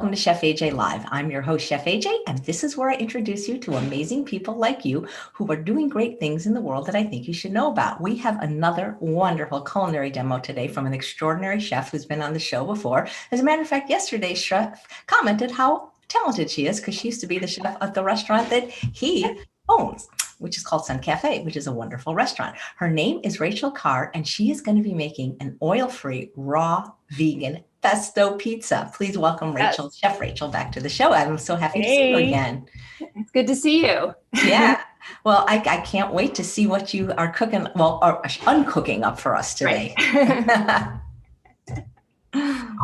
Welcome to Chef AJ Live. I'm your host, Chef AJ, and this is where I introduce you to amazing people like you who are doing great things in the world that I think you should know about. We have another wonderful culinary demo today from an extraordinary chef who's been on the show before. As a matter of fact, yesterday's chef commented how talented she is because she used to be the chef at the restaurant that he owns, which is called Sun Cafe, which is a wonderful restaurant. Her name is Rachel Carr, and she is going to be making an oil-free, raw, vegan pesto pizza. Please welcome Rachel, Yes. Chef Rachel, back to the show. I'm so happy to see you again. It's good to see you. Yeah. Well, I can't wait to see what you are cooking, or uncooking up for us today. Right.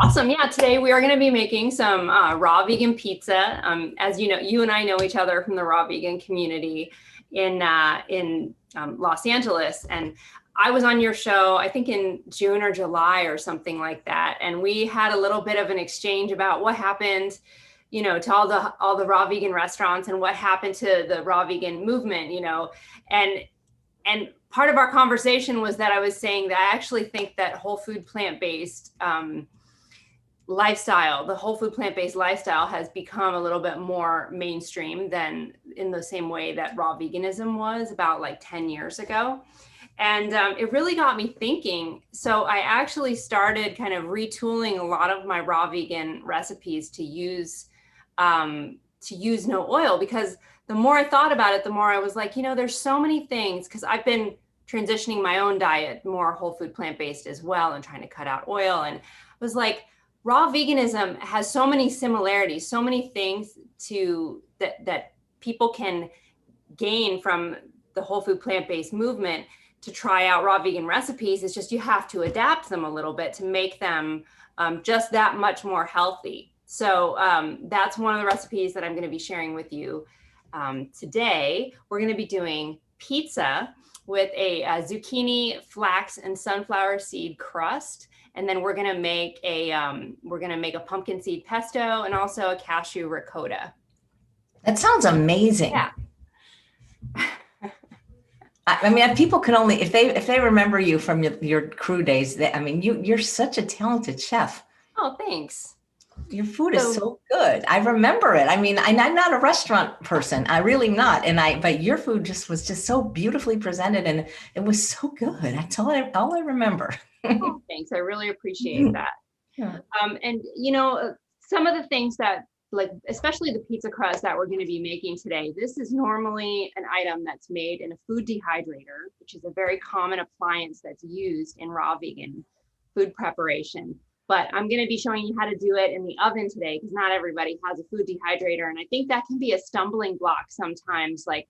Awesome. Yeah, today we are going to be making some raw vegan pizza. As you know, you and I know each other from the raw vegan community in Los Angeles. And I was on your show, I think in June or July or something like that. And we had a little bit of an exchange about what happened, you know, to all the raw vegan restaurants and what happened to the raw vegan movement, you know, and part of our conversation was that I was saying that I actually think that whole food plant-based lifestyle, the whole food plant-based lifestyle has become a little bit more mainstream than in the same way that raw veganism was about like 10 years ago. And it really got me thinking. So I actually started kind of retooling a lot of my raw vegan recipes to use no oil, because the more I thought about it, the more I was like, you know, there's so many things, because I've been transitioning my own diet more whole food plant-based as well and trying to cut out oil. And I was like, raw veganism has so many similarities, so many things that people can gain from the whole food plant-based movement to try out raw vegan recipes. It's just you have to adapt them a little bit to make them just that much more healthy. So that's one of the recipes that I'm going to be sharing with you today. We're going to be doing pizza with a zucchini, flax, and sunflower seed crust, and then we're going to make a pumpkin seed pesto and also a cashew ricotta. That sounds amazing. Yeah. I mean, people can only, if they remember you from your crew days, you're such a talented chef. Oh, thanks. Your food is so good. I remember it. I mean, I'm not a restaurant person. I really not. But your food was just so beautifully presented, and it was so good. That's all I remember. Oh, thanks. I really appreciate that. Yeah. And you know, some of the things that, like, especially the pizza crust that we're going to be making today, this is normally an item that's made in a food dehydrator, which is a very common appliance that's used in raw vegan food preparation. But I'm going to be showing you how to do it in the oven today, because not everybody has a food dehydrator. And I think that can be a stumbling block sometimes. Like,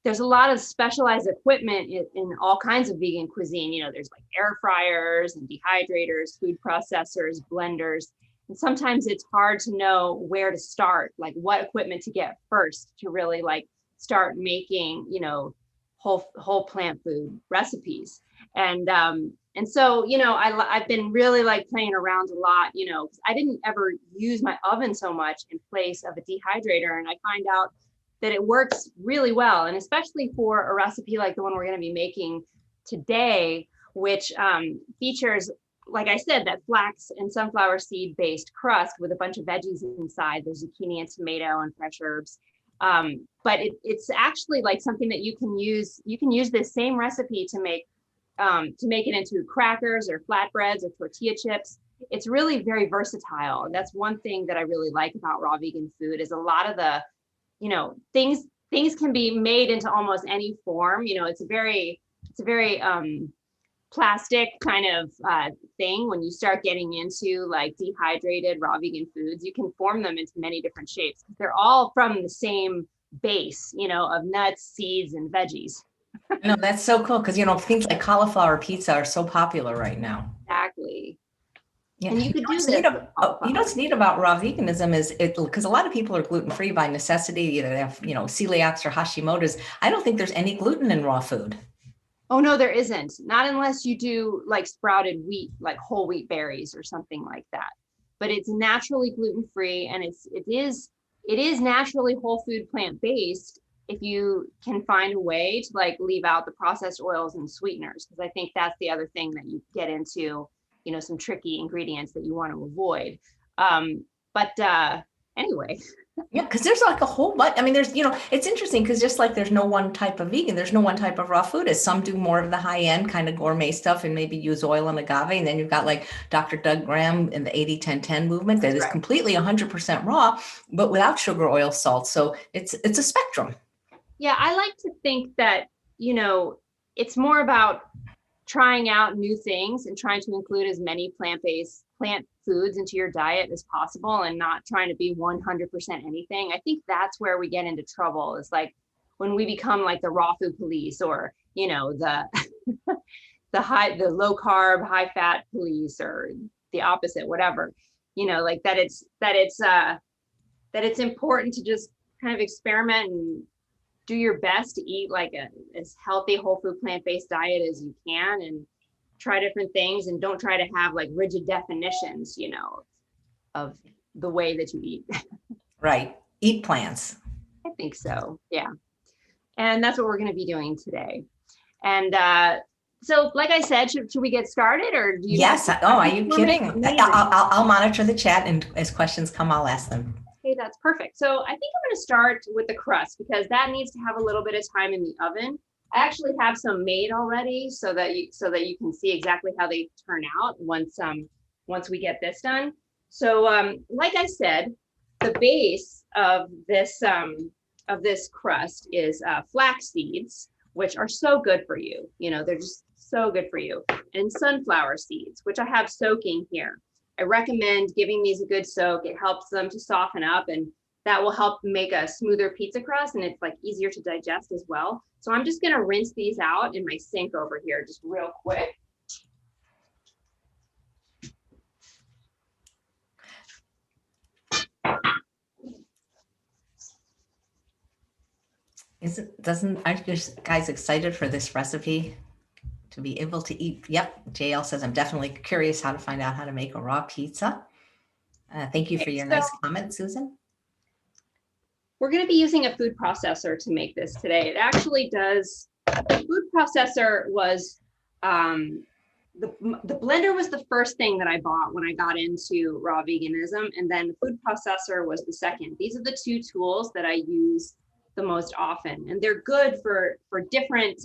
there's a lot of specialized equipment in all kinds of vegan cuisine. You know, there's like air fryers and dehydrators, food processors, blenders. And sometimes it's hard to know where to start, like what equipment to get first to really like start making, you know, whole plant food recipes. And so, you know, I've been really like playing around a lot, you know, 'cause I didn't ever use my oven so much in place of a dehydrator. And I find out that it works really well. And especially for a recipe like the one we're going to be making today, which features, like I said, that flax and sunflower seed based crust with a bunch of veggies inside. There's zucchini and tomato and fresh herbs. But it's actually like something that you can use. You can use this same recipe to make it into crackers or flatbreads or tortilla chips. It's really very versatile. And that's one thing that I really like about raw vegan food, is a lot of the, you know, things can be made into almost any form. You know, it's a very plastic kind of thing. When you start getting into like dehydrated raw vegan foods, you can form them into many different shapes. They're all from the same base, you know, of nuts, seeds, and veggies. No, that's so cool, because, you know, things like cauliflower pizza are so popular right now. Exactly. Yeah. And you could do this. You know what's neat about raw veganism is because a lot of people are gluten-free by necessity. Either they have, you know, celiacs or Hashimoto's. I don't think there's any gluten in raw food. Oh, no, there isn't. Not unless you do like sprouted wheat, like whole wheat berries or something like that. But it's naturally gluten-free, and it is naturally whole food plant-based if you can find a way to like leave out the processed oils and sweeteners, because I think that's the other thing that you get into, you know, some tricky ingredients that you want to avoid. But anyway. Yeah, because there's like a whole bunch. I mean, there's, it's interesting because just like there's no one type of vegan, there's no one type of raw food. As some do more of the high end kind of gourmet stuff and maybe use oil and agave. And then you've got like Dr. Doug Graham in the 80-10-10 movement that is completely 100% raw, but without sugar, oil, salt. So it's a spectrum. Yeah, I like to think that, it's more about trying out new things and trying to include as many plant foods into your diet as possible and not trying to be 100% anything. I think that's where we get into trouble, is like when we become like the raw food police, or, the the low carb, high fat police, or the opposite, whatever, like that it's important to just kind of experiment and do your best to eat like as healthy, whole food, plant-based diet as you can, and try different things, and don't try to have like rigid definitions, of the way that you eat. Right. Eat plants. I think so. Yeah. And that's what we're going to be doing today. And so, like I said, should we get started, or do you? Yes. Are you kidding? I'll monitor the chat, and as questions come, I'll ask them. Okay, that's perfect. So I think I'm going to start with the crust, because that needs to have a little bit of time in the oven. I actually have some made already, so that you can see exactly how they turn out once we get this done. So like I said, the base of this crust is flax seeds, which are so good for you. They're just so good for you. And sunflower seeds, which I have soaking here. I recommend giving these a good soak. It helps them to soften up, and that will help make a smoother pizza crust, and it's like easier to digest as well. So I'm just going to rinse these out in my sink over here just real quick. Aren't you guys excited for this recipe? To be able to eat. Yep. JL says, I'm definitely curious how to find out how to make a raw pizza. Thank you for your nice comment, Susan. We're going to be using a food processor to make this today. It actually does. The food processor was, the blender was the first thing that I bought when I got into raw veganism. And then the food processor was the second. These are the two tools that I use the most often. And they're good for different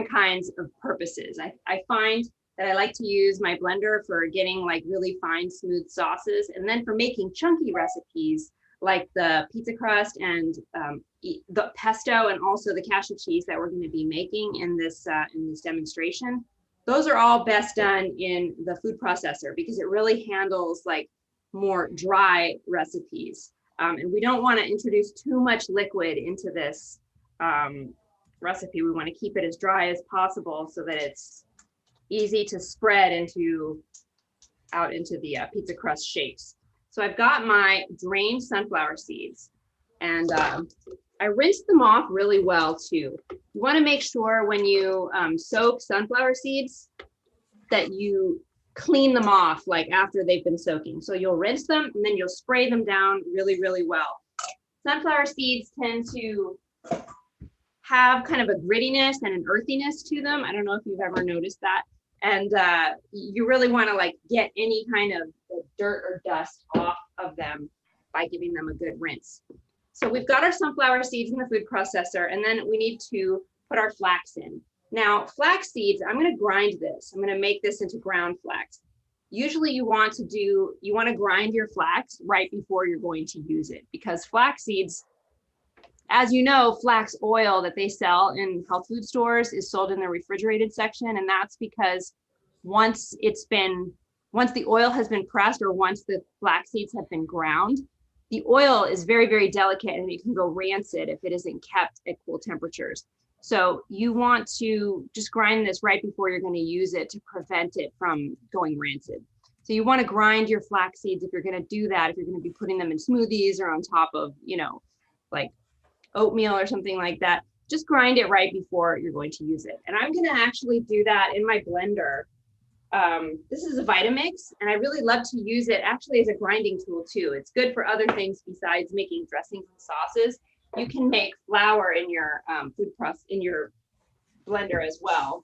kinds of purposes. I find that I like to use my blender for getting like really fine, smooth sauces. And then for making chunky recipes like the pizza crust and the pesto, and also the cashew cheese that we're going to be making in this demonstration. Those are all best done in the food processor, because it really handles like more dry recipes. And we don't want to introduce too much liquid into this recipe. We want to keep it as dry as possible so that it's easy to spread out into the pizza crust shapes. So I've got my drained sunflower seeds, and I rinsed them off really well too. You want to make sure when you soak sunflower seeds that you clean them off like after they've been soaking. So you'll rinse them and then you'll spray them down really, really well. Sunflower seeds tend to have kind of a grittiness and an earthiness to them. I don't know if you've ever noticed that. And you really want to like get any kind of dirt or dust off of them by giving them a good rinse. So we've got our sunflower seeds in the food processor, and then we need to put our flax in. Now, flax seeds, I'm going to grind this. I'm going to make this into ground flax. Usually you want to grind your flax right before you're going to use it, because flax seeds, as you know, flax oil that they sell in health food stores is sold in the refrigerated section. And that's because once the oil has been pressed, or once the flax seeds have been ground, the oil is very, very delicate and it can go rancid if it isn't kept at cool temperatures. So you want to just grind this right before you're going to use it to prevent it from going rancid. So you want to grind your flax seeds if you're going to do that, if you're going to be putting them in smoothies or on top of, like oatmeal or something like that. Just grind it right before you're going to use it. And I'm going to actually do that in my blender. This is a Vitamix, and I really love to use it actually as a grinding tool too. It's good for other things besides making dressings and sauces. You can make flour in your in your blender as well.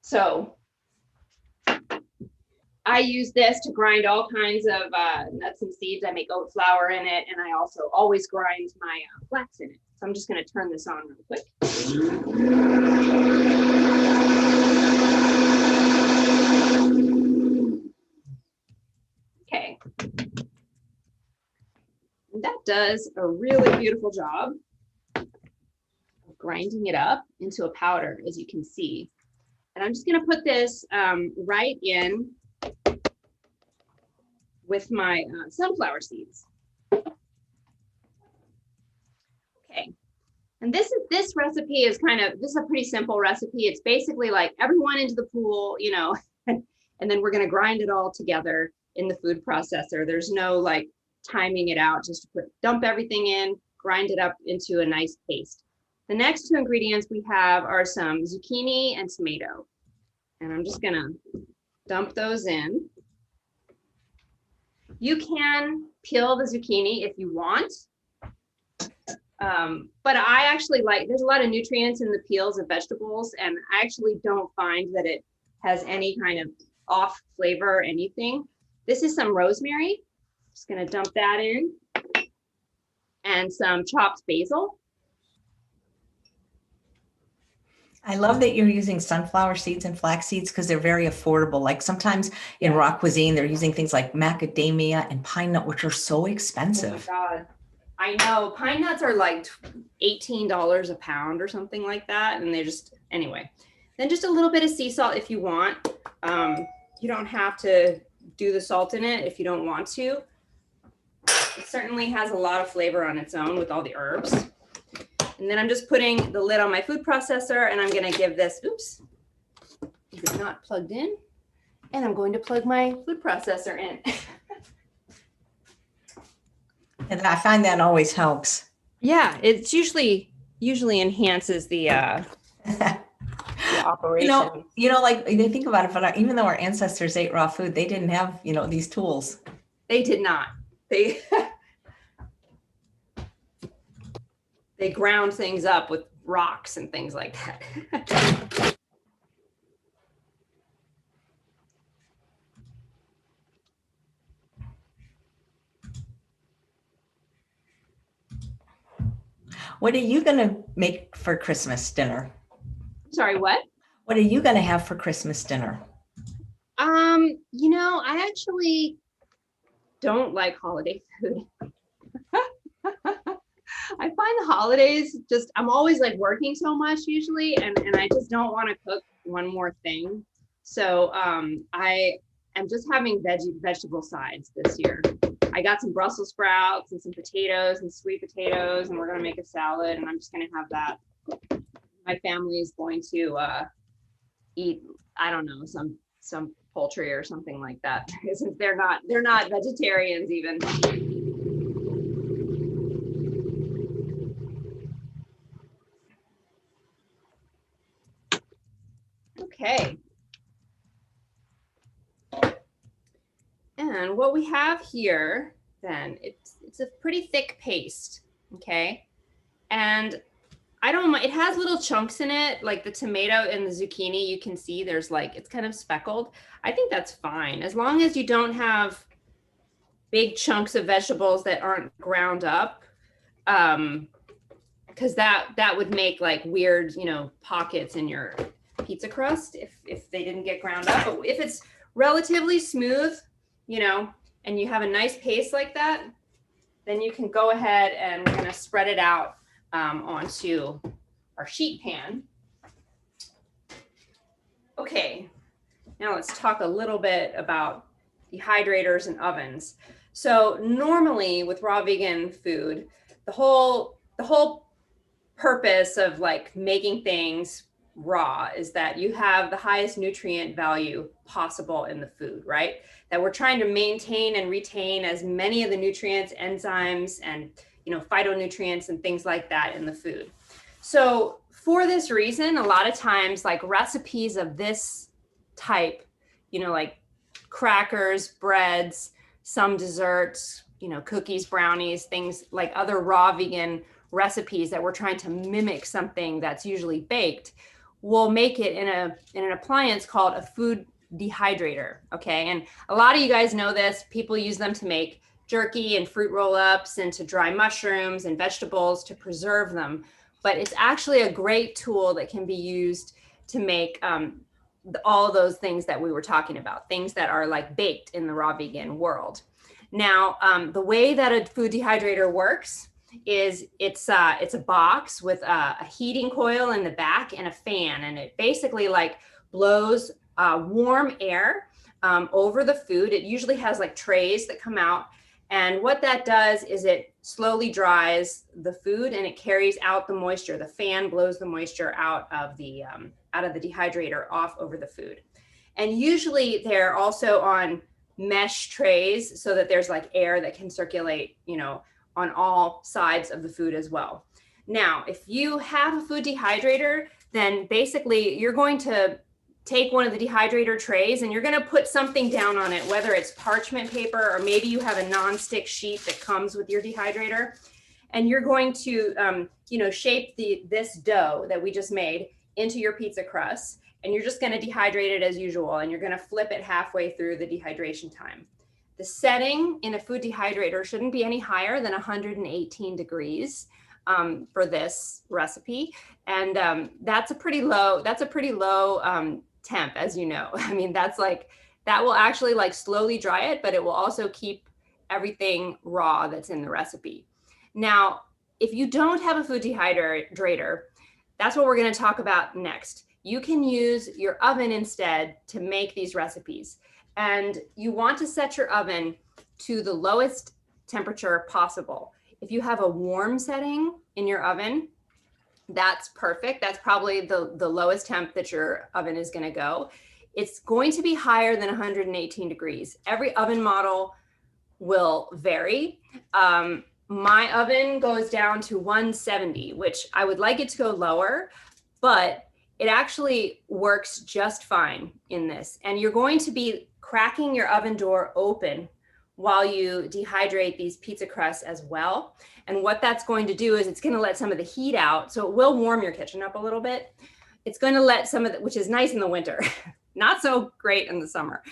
So I use this to grind all kinds of nuts and seeds. I make oat flour in it, and I also always grind my flax in it. So I'm just going to turn this on real quick. Okay. And that does a really beautiful job of grinding it up into a powder, as you can see. And I'm just going to put this right in with my sunflower seeds. Okay, and this recipe is this is a pretty simple recipe. It's basically like everyone into the pool, you know, and then we're going to grind it all together in the food processor. There's no like timing it out, just dump everything in, grind it up into a nice paste. The next two ingredients we have are some zucchini and tomato, and I'm just going to dump those in. You can peel the zucchini if you want, but I actually there's a lot of nutrients in the peels of vegetables, and I actually don't find that it has any kind of off flavor or anything. This is some rosemary. Just gonna dump that in, and some chopped basil. I love that you're using sunflower seeds and flax seeds because they're very affordable. Like sometimes in raw cuisine, they're using things like macadamia and pine nut, which are so expensive. Oh my God. I know. Pine nuts are like $18 a pound or something like that. And they're just, anyway. Then just a little bit of sea salt if you want. You don't have to do the salt in it if you don't want to. It certainly has a lot of flavor on its own with all the herbs. And then I'm just putting the lid on my food processor, and I'm going to give this, oops, it is not plugged in. And I'm going to plug my food processor in. And I find that always helps. Yeah, it's usually enhances the operation. You know, like they think about it, but even though our ancestors ate raw food, they didn't have, you know, these tools. They did not. They ground things up with rocks and things like that. What are you going to make for Christmas dinner? Sorry, what? What are you going to have for Christmas dinner? You know, I actually don't like holiday food. I find the holidays just, I'm always like working so much usually, and I just don't want to cook one more thing. So I am just having vegetable sides this year. I got some Brussels sprouts and some potatoes and sweet potatoes, and we're going to make a salad, and I'm just going to have that. My family is going to eat, I don't know, some poultry or something like that, since they're not vegetarians even. Okay. And what we have here, then, it's a pretty thick paste, okay? And I don't mind, it has little chunks in it, like the tomato and the zucchini, you can see there's like, it's kind of speckled. I think that's fine, as long as you don't have big chunks of vegetables that aren't ground up, because that would make like weird, you know, pockets in your pizza crust if they didn't get ground up. But if it's relatively smooth, you know, and you have a nice paste like that, then you can go ahead and we're going to spread it out onto our sheet pan. Okay, now let's talk a little bit about dehydrators and ovens. So normally with raw vegan food, the whole purpose of like making things raw is that you have the highest nutrient value possible in the food, right? That we're trying to maintain and retain as many of the nutrients, enzymes, and, you know, phytonutrients and things like that in the food. So for this reason, a lot of times like recipes of this type, you know, like crackers, breads, some desserts, you know, cookies, brownies, things like other raw vegan recipes that we're trying to mimic something that's usually baked, we'll make it in an appliance called a food dehydrator, okay? And a lot of you guys know this. People use them to make jerky and fruit roll-ups and to dry mushrooms and vegetables to preserve them. But it's actually a great tool that can be used to make all those things that we were talking about, things that are like baked in the raw vegan world. Now, the way that a food dehydrator works is it's a box with a heating coil in the back and a fan, and it basically like blows warm air over the food. It usually has like trays that come out, and what that does is it slowly dries the food and it carries out the moisture. The fan blows the moisture out of the dehydrator off over the food. And usually they're also on mesh trays so that there's like air that can circulate, you know, on all sides of the food as well. Now, if you have a food dehydrator, then basically you're going to take one of the dehydrator trays and you're going to put something down on it, whether it's parchment paper or maybe you have a non-stick sheet that comes with your dehydrator. And you're going to, you know, shape this dough that we just made into your pizza crust. And you're just going to dehydrate it as usual. And you're going to flip it halfway through the dehydration time. The setting in a food dehydrator shouldn't be any higher than 118 degrees for this recipe. And that's a pretty low temp, as you know. I mean, that will actually like slowly dry it, but it will also keep everything raw that's in the recipe. Now, if you don't have a food dehydrator, that's what we're going to talk about next. You can use your oven instead to make these recipes. And you want to set your oven to the lowest temperature possible. If you have a warm setting in your oven, that's perfect. That's probably the lowest temp that your oven is going to go. It's going to be higher than 118 degrees. Every oven model will vary. My oven goes down to 170, which I would like it to go lower, but it actually works just fine in this. And you're going to be cracking your oven door open while you dehydrate these pizza crusts as well. And what that's going to do is it's going to let some of the heat out. So it will warm your kitchen up a little bit. It's going to let some of the, which is nice in the winter, not so great in the summer.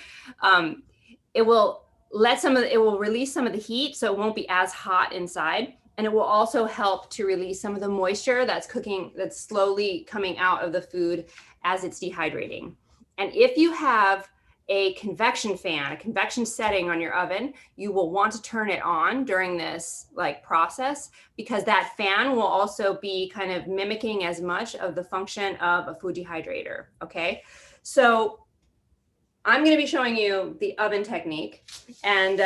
It will release some of the heat so it won't be as hot inside. And it will also help to release some of the moisture that's slowly coming out of the food as it's dehydrating. And if you have a convection fan, a convection setting on your oven, you will want to turn it on during this process, because that fan will also be kind of mimicking as much of the function of a food dehydrator. Okay, so I'm going to be showing you the oven technique. And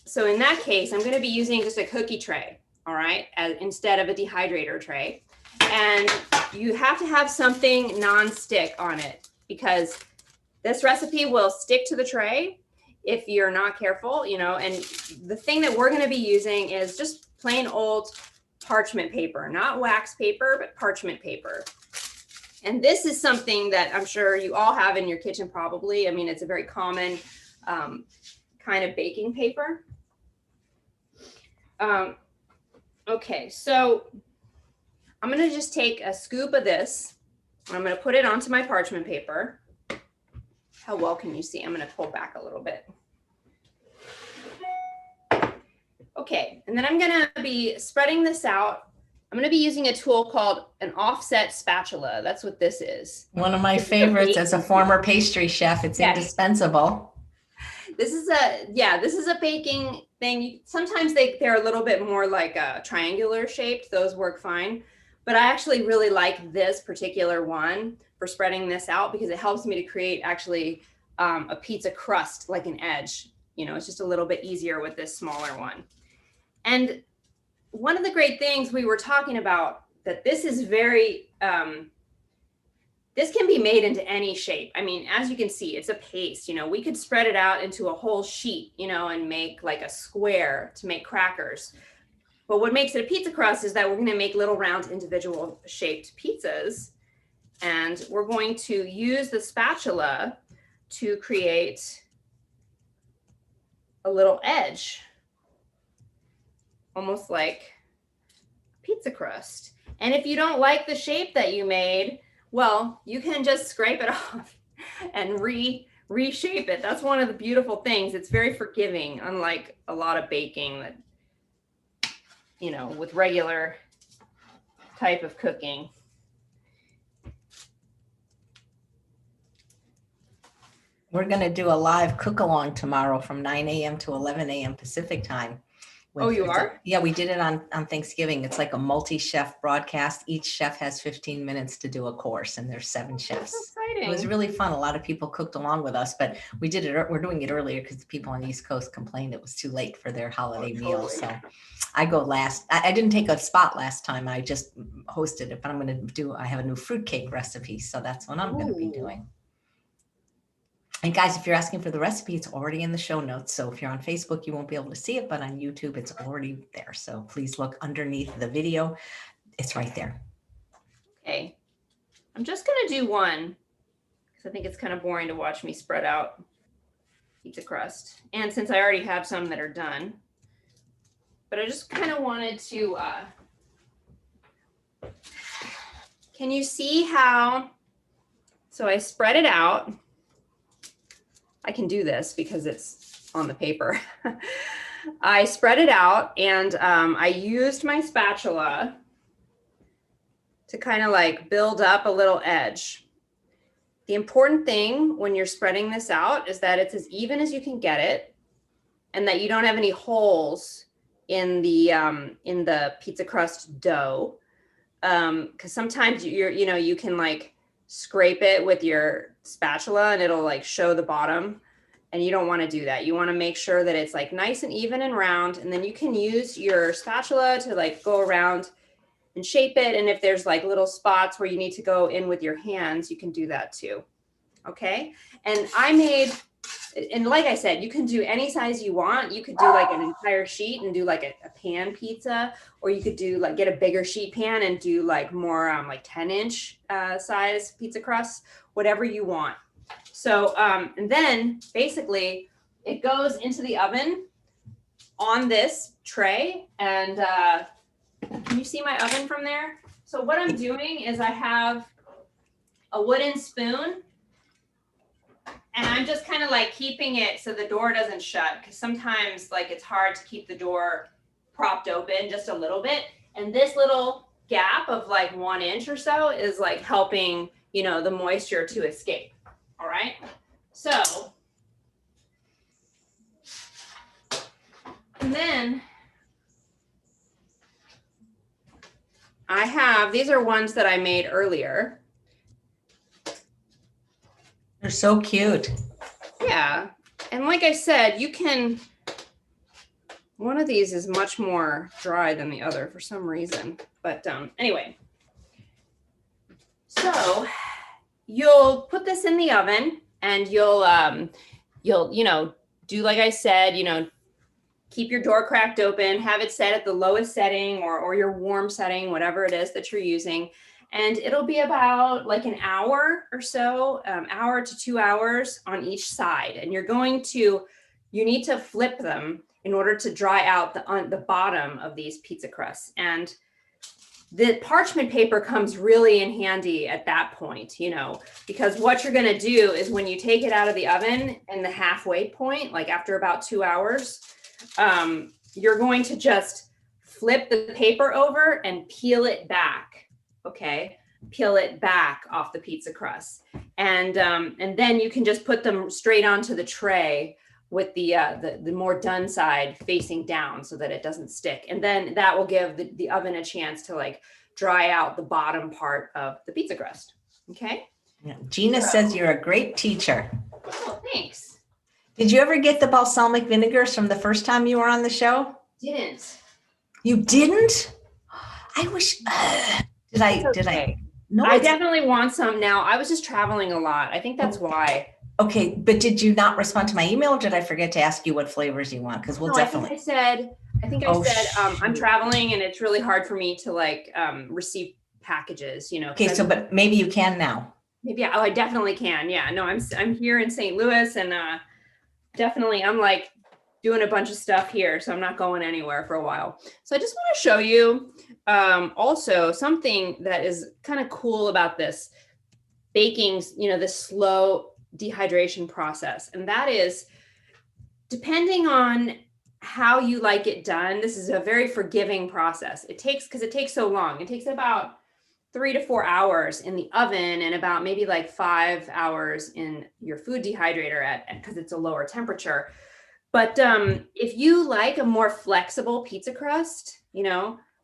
so in that case, I'm going to be using just a cookie tray, all right, instead of a dehydrator tray. And you have to have something non-stick on it, because this recipe will stick to the tray if you're not careful, you know. And the thing that we're going to be using is just plain old parchment paper, not wax paper, but parchment paper. And this is something that I'm sure you all have in your kitchen probably. I mean, it's a very common kind of baking paper. Okay, so I'm going to just take a scoop of this and I'm going to put it onto my parchment paper. How well can you see? I'm going to pull back a little bit. Okay, and then I'm going to be spreading this out. I'm going to be using a tool called an offset spatula. That's what this is. One of my favorites as a former pastry chef. It's indispensable. This is a baking thing. Sometimes they're a little bit more like triangular shaped. Those work fine. But I actually really like this particular one for spreading this out, because it helps me to create actually a pizza crust, like an edge. You know, it's just a little bit easier with this smaller one. And one of the great things we were talking about, that this is very, this can be made into any shape. I mean, as you can see, it's a paste, you know, we could spread it out into a whole sheet, you know, and make like a square to make crackers. But what makes it a pizza crust is that we're going to make little round individual shaped pizzas. And we're going to use the spatula to create a little edge, almost like pizza crust. And if you don't like the shape that you made, well, you can just scrape it off and reshape it. That's one of the beautiful things. It's very forgiving, unlike a lot of baking that, you know, with regular type of cooking. We're going to do a live cook along tomorrow from 9 a.m. to 11 a.m. Pacific time. Oh, you are? Yeah, we did it on Thanksgiving. It's like a multi-chef broadcast. Each chef has 15 minutes to do a course, and there's 7 chefs. That's exciting. It was really fun. A lot of people cooked along with us, but we're doing it earlier because the people on the East Coast complained it was too late for their holiday meals. So I go last. I didn't take a spot last time. I just hosted it, but I have a new fruitcake recipe. So that's what I'm going to be doing. And guys, if you're asking for the recipe, it's already in the show notes. So if you're on Facebook, you won't be able to see it, but on YouTube, it's already there. So please look underneath the video. It's right there. Okay. I'm just going to do one because I think it's kind of boring to watch me spread out pizza crust. And since I already have some that are done, but I just kind of wanted to, can you see how, so I spread it out. I can do this because it's on the paper. I spread it out and I used my spatula to kind of like build up a little edge. The important thing when you're spreading this out is that it's as even as you can get it and that you don't have any holes in the pizza crust dough. Because sometimes you can like scrape it with your spatula and it'll like show the bottom, and you don't want to do that. You want to make sure that it's like nice and even and round, and then you can use your spatula to like go around and shape it. And if there's like little spots where you need to go in with your hands, you can do that too. Okay. And I made, and like I said, you can do any size you want. You could do like an entire sheet and do like a pan pizza, or you could do like get a bigger sheet pan and do like more like 10-inch size pizza crust, whatever you want. So, and then basically it goes into the oven on this tray. And can you see my oven from there? So what I'm doing is I have a wooden spoon, and I'm just kind of like keeping it so the door doesn't shut, because sometimes like it's hard to keep the door propped open just a little bit. And this little gap of like 1 inch or so is like helping, you know, the moisture to escape. All right. So, and then I have, these are ones that I made earlier. They're so cute. Yeah. And like I said, you can, one of these is much more dry than the other for some reason. But anyway, so you'll put this in the oven and you'll, you know, do like I said, you know, keep your door cracked open, have it set at the lowest setting or your warm setting, whatever it is that you're using. And it'll be about like an hour or so, hour to 2 hours on each side. And you need to flip them in order to dry out the bottom of these pizza crusts. And the parchment paper comes really in handy at that point, you know, because what you're going to do is when you take it out of the oven in the halfway point, like after about 2 hours, you're going to just flip the paper over and peel it back. Okay. Peel it back off the pizza crust. And then you can just put them straight onto the tray with the more done side facing down so that it doesn't stick. And then that will give the oven a chance to like dry out the bottom part of the pizza crust. Okay. Yeah. Gina says you're a great teacher. Oh, thanks. Did you ever get the balsamic vinegars from the first time you were on the show? Didn't. You didn't? I wish. Did I? No, I definitely want some now. I was just traveling a lot. I think that's why. Okay, but did you not respond to my email, or did I forget to ask you what flavors you want? Because we'll definitely. I think I said I'm traveling and it's really hard for me to like receive packages, you know. Okay, so but maybe you can now. Maybe I definitely can. Yeah, no, I'm here in St. Louis, and definitely I'm like doing a bunch of stuff here, so I'm not going anywhere for a while. So I just want to show you also something that is kind of cool about this baking, you know, this slow dehydration process. And that is, depending on how you like it done, this is a very forgiving process. Because it takes so long. It takes about 3 to 4 hours in the oven and about maybe like 5 hours in your food dehydrator because it's a lower temperature. But if you like a more flexible pizza crust,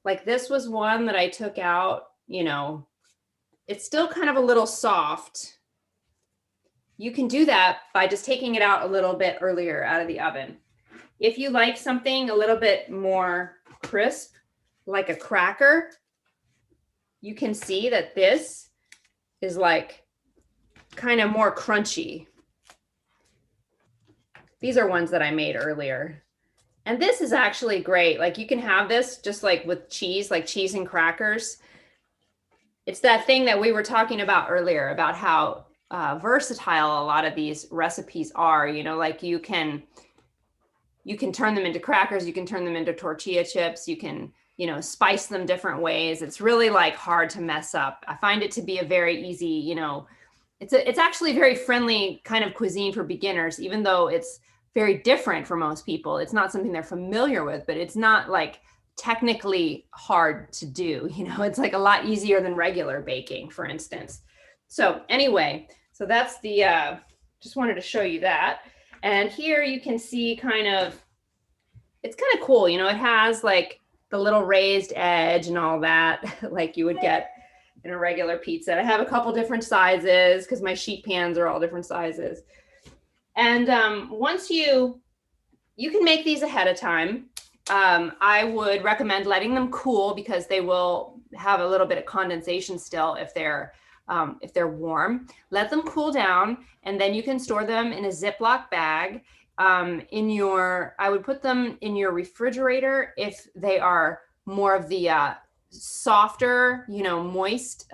like this was one that I took out, it's still kind of a little soft. You can do that by just taking it out a little bit earlier out of the oven. If you like something a little bit more crisp, like a cracker, you can see that this is like kind of more crunchy. These are ones that I made earlier. And this is actually great. Like you can have this just like with cheese, like cheese and crackers. It's that thing that we were talking about earlier about how versatile a lot of these recipes are, like you can turn them into crackers, you can turn them into tortilla chips, you can, spice them different ways. It's really like hard to mess up. I find it to be a very easy, it's actually a very friendly kind of cuisine for beginners, even though it's very different for most people. It's not something they're familiar with, but it's not like technically hard to do. It's like a lot easier than regular baking, for instance. So anyway, so that's just wanted to show you that. And here you can see it's kind of cool. It has like the little raised edge and all that, like you would get in a regular pizza. I have a couple different sizes because my sheet pans are all different sizes. And once you can make these ahead of time. I would recommend letting them cool because they will have a little bit of condensation still if they're warm. Let them cool down, and then you can store them in a Ziploc bag. I would put them in your refrigerator if they are more of the softer, moist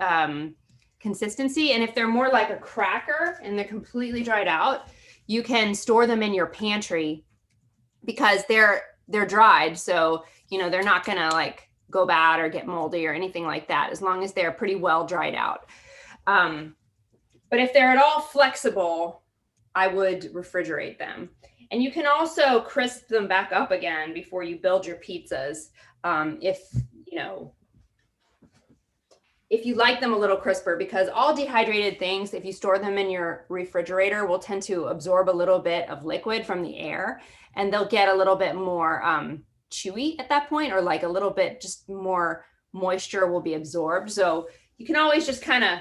consistency. And if they're more like a cracker and they're completely dried out, you can store them in your pantry because they're dried. So, they're not going to like go bad or get moldy or anything like that, as long as they're pretty well dried out. But if they're at all flexible, I would refrigerate them. And you can also crisp them back up again before you build your pizzas. If you like them a little crisper, because all dehydrated things, if you store them in your refrigerator, will tend to absorb a little bit of liquid from the air, and they'll get a little bit more chewy at that point, or like a little bit just more moisture will be absorbed. So you can always just kind of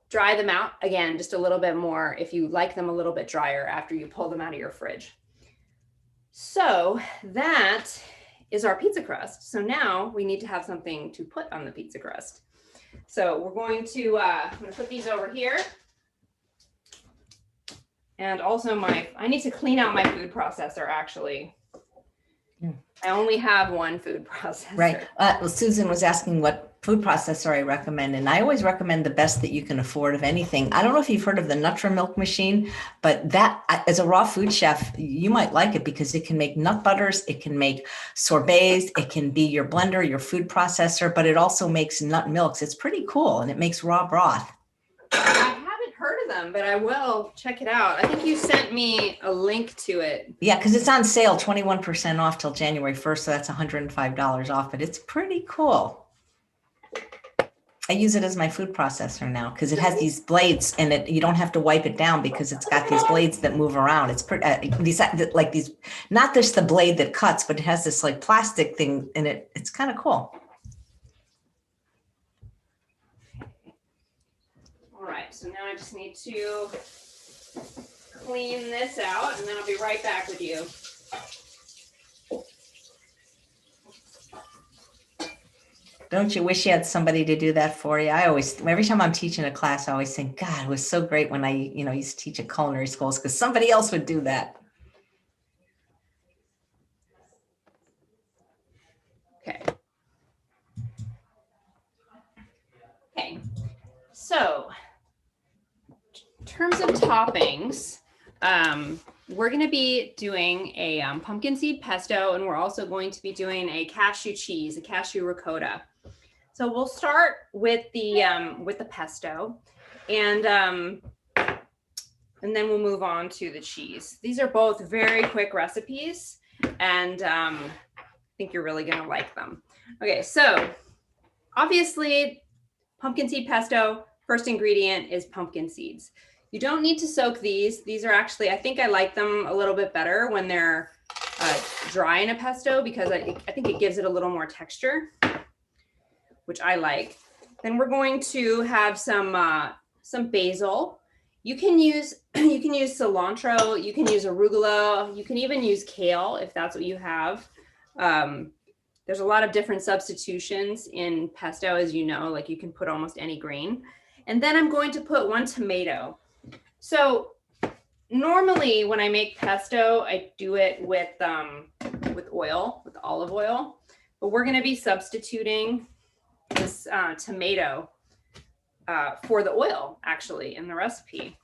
dry them out again, just a little bit more if you like them a little bit drier after you pull them out of your fridge. So that is our pizza crust. So now we need to have something to put on the pizza crust. So we're going to, I'm going to put these over here. And also I need to clean out my food processor, actually. I only have one food processor. Right. Well, Susan was asking what food processor I recommend, and I always recommend the best that you can afford of anything. I don't know if you've heard of the Nutramilk machine, but that, as a raw food chef, you might like it because it can make nut butters, it can make sorbets, it can be your blender, your food processor, but it also makes nut milks. It's pretty cool, and it makes raw broth. I haven't heard of them, but I will check it out. I think you sent me a link to it. Yeah, because it's on sale, 21% off till January 1st, so that's $105 off, but it's pretty cool. I use it as my food processor now because it has these blades, and you don't have to wipe it down because it's got these blades that move around. It's pretty, these not just the blade that cuts, but it has this like plastic thing in it. It's kind of cool. All right, so now I just need to clean this out, and then I'll be right back with you. Don't you wish you had somebody to do that for you? Every time I'm teaching a class, I always think, God, it was so great when I, used to teach at culinary schools because somebody else would do that. Okay. Okay. So, in terms of toppings, we're going to be doing a pumpkin seed pesto, and we're also going to be doing a cashew cheese, a cashew ricotta. So we'll start with the pesto, and And then we'll move on to the cheese. These are both very quick recipes, and I think you're really gonna like them. Okay, so obviously pumpkin seed pesto, first ingredient is pumpkin seeds. You don't need to soak these. These are actually, I think I like them a little bit better when they're dry in a pesto, because I think it gives it a little more texture, which I like. Then we're going to have some basil. You can use cilantro, you can use arugula, you can even use kale if that's what you have. There's a lot of different substitutions in pesto, as you know, like you can put almost any green. And then I'm going to put 1 tomato. So normally when I make pesto, I do it with oil, with olive oil, but we're going to be substituting this tomato for the oil, actually, in the recipe.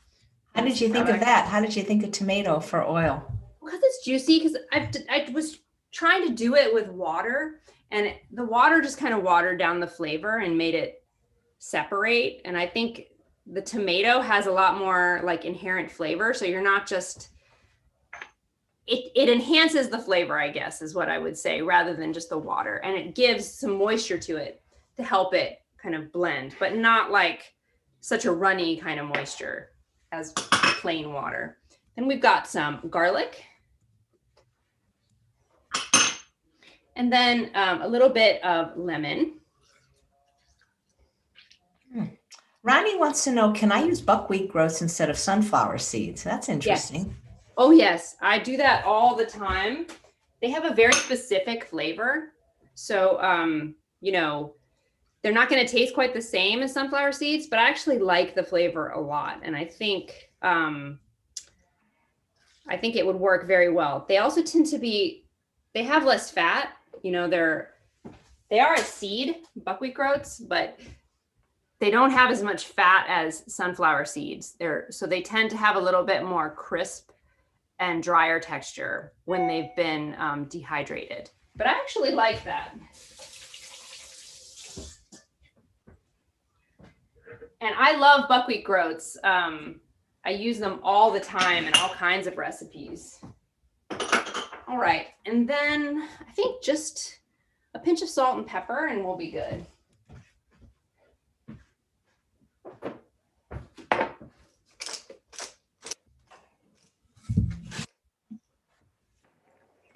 How did you think of that? How did you think of tomato for oil? Because it's juicy, because I was trying to do it with water, and the water just kind of watered down the flavor and made it separate. And I think the tomato has a lot more like inherent flavor. So you're not just, it enhances the flavor, I guess, is what I would say, rather than just the water. And it gives some moisture to it to help it kind of blend, but not like such a runny kind of moisture as plain water. Then we've got some garlic. And then a little bit of lemon. Ronnie wants to know, can I use buckwheat groats instead of sunflower seeds? That's interesting. Yes. Oh, yes. I do that all the time. They have a very specific flavor. So, you know, they're not going to taste quite the same as sunflower seeds, but I actually like the flavor a lot. And I think it would work very well. They also tend to be, they have less fat. You know, they are a seed, buckwheat groats, but they don't have as much fat as sunflower seeds. So they tend to have a little bit more crisp and drier texture when they've been dehydrated. But I actually like that. And I love buckwheat groats. I use them all the time in all kinds of recipes. All right, and then I think just a pinch of salt and pepper and we'll be good.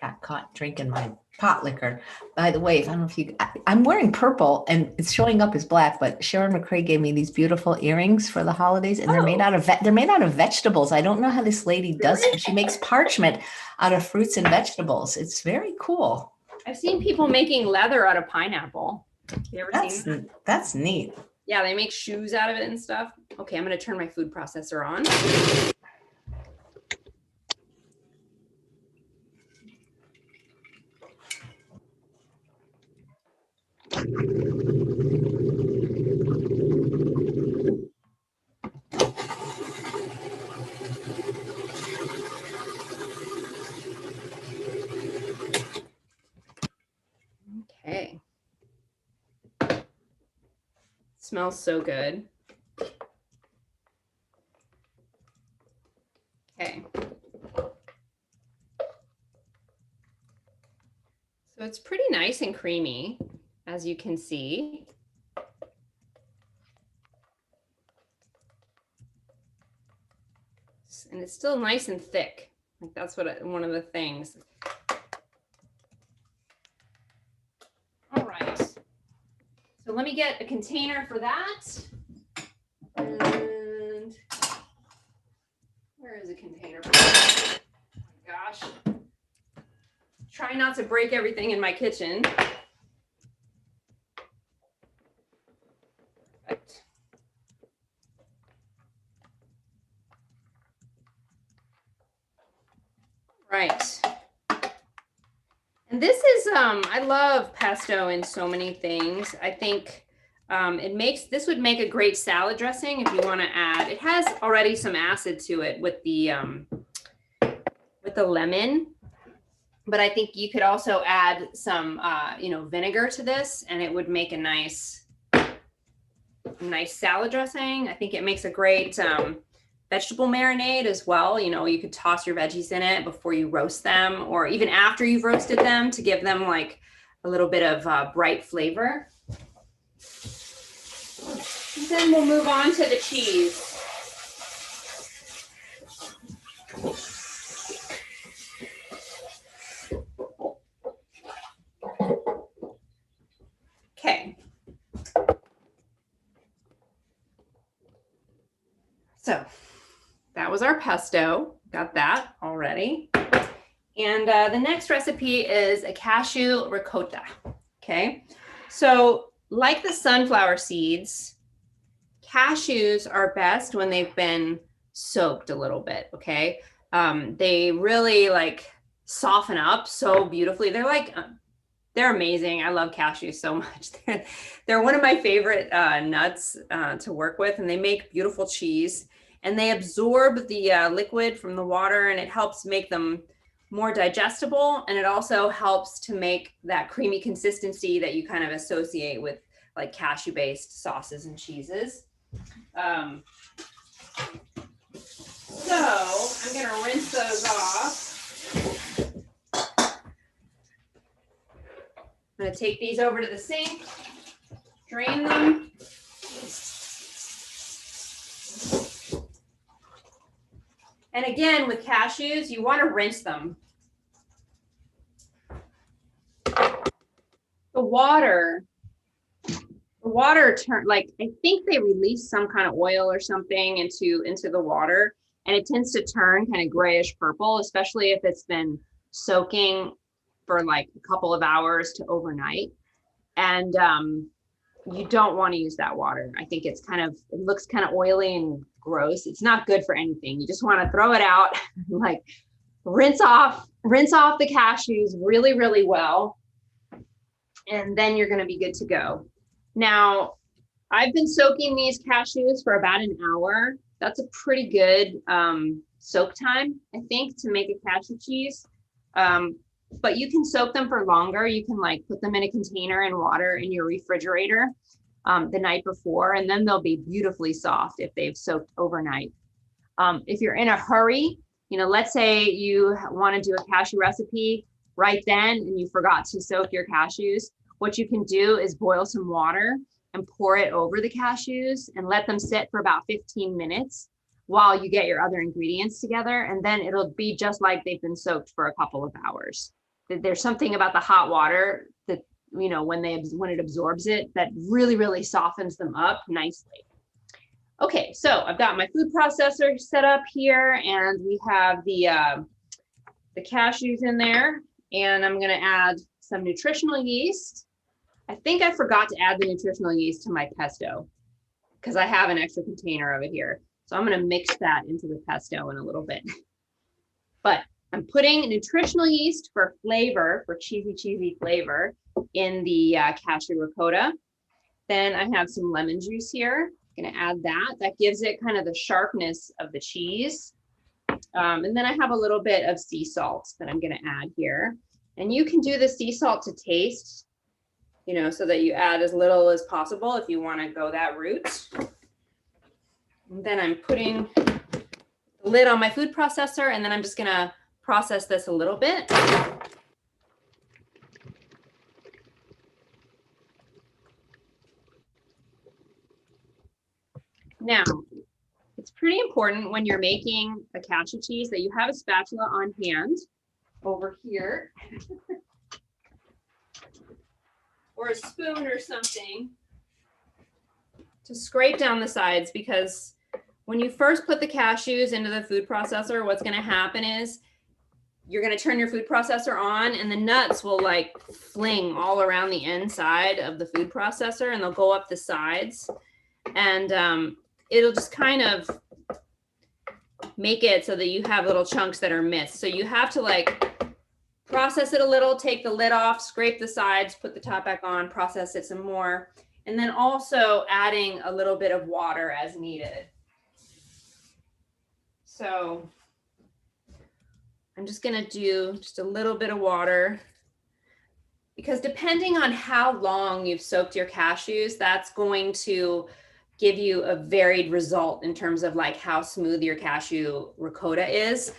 Got caught drinking my pot liquor. By the way, I don't know if I'm wearing purple and it's showing up as black, but Sharon McCrae gave me these beautiful earrings for the holidays, and they're made out of vegetables. I don't know how this lady does it. She makes parchment out of fruits and vegetables. It's very cool. I've seen people making leather out of pineapple. You ever seen that? That's neat. Yeah, they make shoes out of it and stuff. Okay, I'm going to turn my food processor on. Okay. Smells so good. Okay. So it's pretty nice and creamy, as you can see. And it's still nice and thick. Like that's one of the things. All right. So let me get a container for that. And where is a container for that? Oh my gosh. Try not to break everything in my kitchen. Perfect. Right. And this is, I love pesto in so many things. I think this would make a great salad dressing if you want to add. It has already some acid to it with the lemon, but I think you could also add some, vinegar to this, and it would make a nice salad dressing. I think it makes a great vegetable marinade as well. You know, you could toss your veggies in it before you roast them, or even after you've roasted them to give them like a little bit of bright flavor. And then we'll move on to the cheese. Okay. So that was our pesto. Got that already. And the next recipe is a cashew ricotta. Okay. So like the sunflower seeds, cashews are best when they've been soaked a little bit. Okay. They really like soften up so beautifully. They're amazing. I love cashews so much. They're one of my favorite nuts to work with, and they make beautiful cheese, and they absorb the liquid from the water, and it helps make them more digestible. And it also helps to make that creamy consistency that you kind of associate with like cashew-based sauces and cheeses. So I'm gonna rinse those off. I'm going to take these over to the sink, drain them. And again, with cashews, you want to rinse them. The water like, I think they release some kind of oil or something into the water, and it tends to turn kind of grayish purple, especially if it's been soaking for like a couple of hours to overnight. And you don't want to use that water. I think it looks kind of oily and gross. It's not good for anything. You just want to throw it out, like rinse off the cashews really, really well. And then you're going to be good to go. Now, I've been soaking these cashews for about an hour. That's a pretty good soak time, I think, to make a cashew cheese. But you can soak them for longer. You can like put them in a container in water in your refrigerator the night before, and then they'll be beautifully soft if they've soaked overnight. If you're in a hurry, you know, let's say you want to do a cashew recipe right then and you forgot to soak your cashews, what you can do is boil some water and pour it over the cashews and let them sit for about 15 minutes while you get your other ingredients together. And then it'll be just like they've been soaked for a couple of hours. There's something about the hot water that, you know, when it absorbs it, that really, really softens them up nicely. Okay, so I've got my food processor set up here, and we have the cashews in there, and I'm gonna add some nutritional yeast. I think I forgot to add the nutritional yeast to my pesto because I have an extra container of it here. So I'm gonna mix that into the pesto in a little bit. But I'm putting nutritional yeast for flavor, for cheesy flavor in the cashew ricotta. Then I have some lemon juice here. I'm gonna add that. That gives it kind of the sharpness of the cheese. And then I have a little bit of sea salt that I'm gonna add here. And you can do the sea salt to taste, you know, so that you add as little as possible if you wanna go that route. And then I'm putting the lid on my food processor, and then I'm just gonna process this a little bit. Now, it's pretty important when you're making a cashew cheese that you have a spatula on hand over here or a spoon or something to scrape down the sides, because when you first put the cashews into the food processor, what's going to happen is you're going to turn your food processor on, and the nuts will like fling all around the inside of the food processor, and they'll go up the sides, and it'll just kind of make it so that you have little chunks that are missed. So you have to like process it a little, take the lid off, scrape the sides, put the top back on, process it some more, and then also adding a little bit of water as needed. So I'm just gonna do just a little bit of water, because depending on how long you've soaked your cashews, that's going to give you a varied result in terms of like how smooth your cashew ricotta is.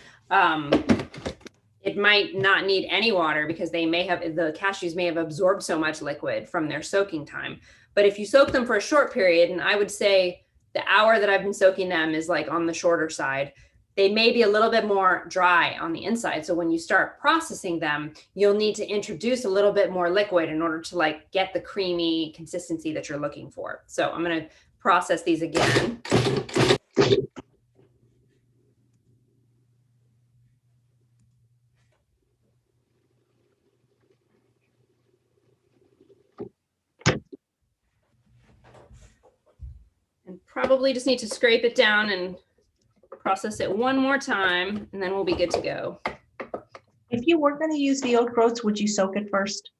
It might not need any water because the cashews may have absorbed so much liquid from their soaking time. But if you soak them for a short period, and I would say the hour that I've been soaking them is like on the shorter side, they may be a little bit more dry on the inside. So when you start processing them, you'll need to introduce a little bit more liquid in order to like get the creamy consistency that you're looking for. So I'm going to process these again. And probably just need to scrape it down and process it one more time, and then we'll be good to go. If you were going to use the oat groats, would you soak it first?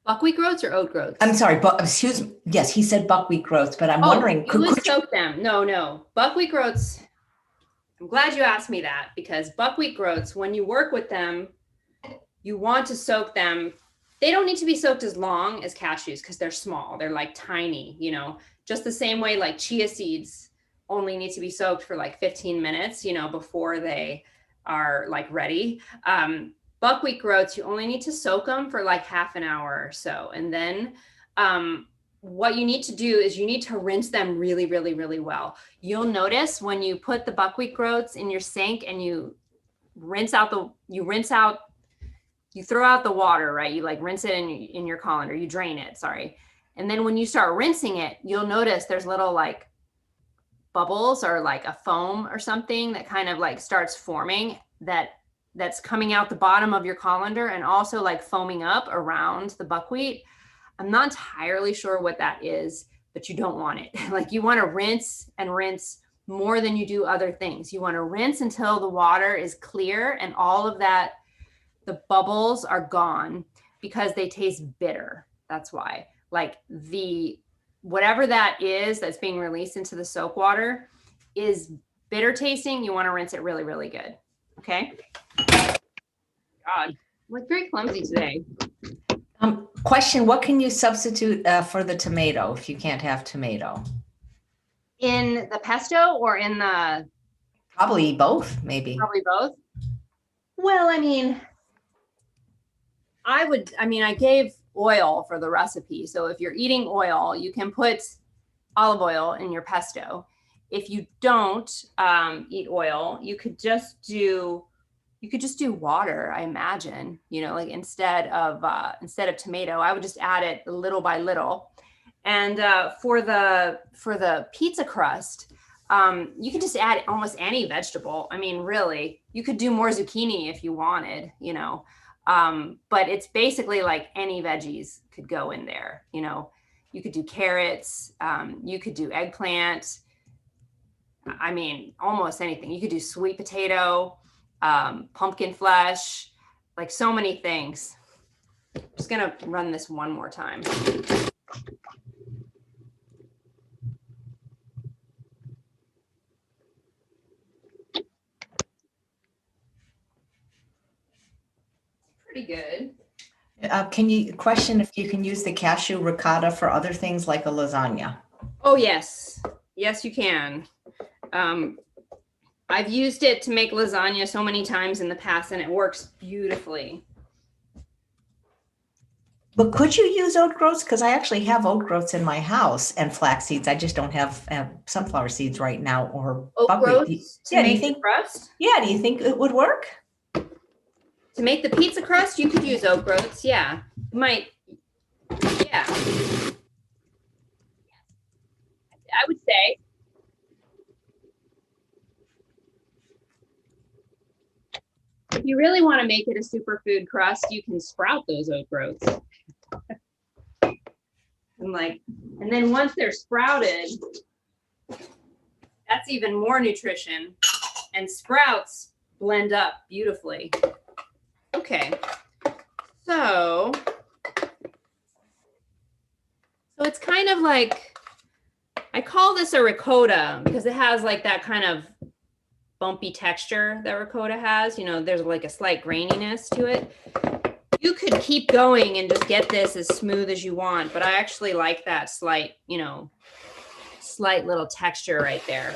Buckwheat groats or oat groats? I'm sorry, but excuse me. Yes, he said buckwheat groats, but I'm wondering. You would soak them. No. Buckwheat groats, I'm glad you asked me that, because buckwheat groats, when you work with them, you want to soak them. They don't need to be soaked as long as cashews because they're small. They're like tiny, you know, just the same way like chia seeds only need to be soaked for like 15 minutes, you know, before they are like ready. Buckwheat groats, you only need to soak them for like half an hour or so. And then what you need to do is you need to rinse them really, really, really well. You'll notice when you put the buckwheat groats in your sink and you throw out the water, right? You like rinse it in your colander, you drain it, sorry. And then when you start rinsing it, you'll notice there's little like bubbles or like a foam or something that kind of like starts forming that's coming out the bottom of your colander and also like foaming up around the buckwheat. I'm not entirely sure what that is, but you don't want it. Like you want to rinse and rinse more than you do other things. You want to rinse until the water is clear and all of that, the bubbles are gone, because they taste bitter. That's why. Like whatever that is that's being released into the soak water is bitter tasting. You want to rinse it really, really good. Okay. God, we're very clumsy today. Question, what can you substitute for the tomato if you can't have tomato? In the pesto or in the? Probably both, maybe. Probably both. Well, I gave oil for the recipe. So if you're eating oil, you can put olive oil in your pesto. If you don't eat oil, you could just do water, I imagine, you know, like instead of tomato, I would just add it little by little. And for the pizza crust, you can just add almost any vegetable. I mean, really, you could do more zucchini if you wanted, you know. But it's basically like any veggies could go in there. You know, you could do carrots, you could do eggplant. I mean, almost anything. You could do sweet potato, pumpkin flesh, like so many things. I'm just gonna run this one more time. Pretty good. Question if you can use the cashew ricotta for other things like a lasagna? Oh, yes. Yes, you can. I've used it to make lasagna so many times in the past and it works beautifully. But could you use oat groats? Because I actually have oat groats in my house and flax seeds. I just don't have sunflower seeds right now or oat groats to make the crust? Yeah, do you think it would work? To make the pizza crust, you could use oat groats. Yeah, yeah. I would say. If you really want to make it a superfood crust, you can sprout those oat groats. And then once they're sprouted, that's even more nutrition. And sprouts blend up beautifully. Okay, so it's kind of like, I call this a ricotta because it has like that kind of bumpy texture that ricotta has. You know, there's like a slight graininess to it. You could keep going and just get this as smooth as you want, but I actually like that slight, slight little texture right there.